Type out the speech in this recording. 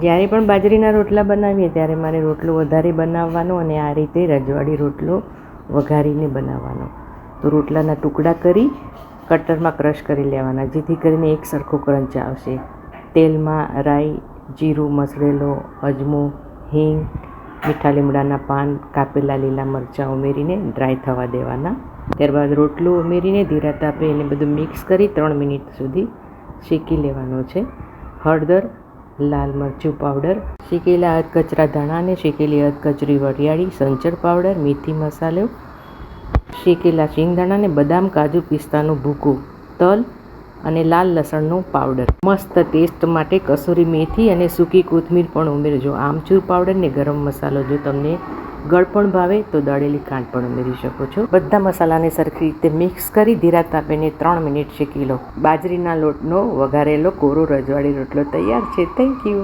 જ્યારે પણ બાજરીના રોટલા બનાવીએ ત્યારે મારે રોટલો વધારે બનાવવાનો અને આ રીતે રજવાડી રોટલો વઘારીને બનાવવાનો. તો રોટલાના ટુકડા કરી કટરમાં ક્રશ કરી લેવાના, જેથી કરીને એક સરખો ક્રંચ આવશે. તેલમાં રાઈ, જીરું, મસળેલો, અજમો, હિંગ, મીઠા લીમડાના પાન, કાપેલા લીલા મરચાં ઉમેરીને ડ્રાય થવા દેવાના. ત્યારબાદ રોટલો ઉમેરીને ધીરા તાપે એને બધું મિક્સ કરી 3 મિનિટ સુધી શેકી લેવાનો છે. હળદર, લાલ મરચું પાવડર, શેકેલા અધકચરા ધાણા અને શેકેલી અધકચરી વરિયાળી, સંચળ પાવડર, મેથી મસાલો, શેકેલા શિંગદાણા અને બદામ, કાજુ, પિસ્તાનું ભૂકું, તલ અને લાલ લસણનો પાવડર. મસ્ત ટેસ્ટ માટે કસૂરી મેથી અને સૂકી કોથમીર પણ ઉમેરજો. આમચૂર પાવડર ને ગરમ મસાલો. જો તમને ગળપણ ભાવે તો દળેલી ખાંડ પણ ઉમેરી શકો છો. બધા મસાલાને સરખી રીતે મિક્સ કરી ધીરા તાપીને 3 મિનિટ શેકી લો. બાજરીના લોટનો વઘારેલો કોરો રજવાડી રોટલો તૈયાર છે. Thank you.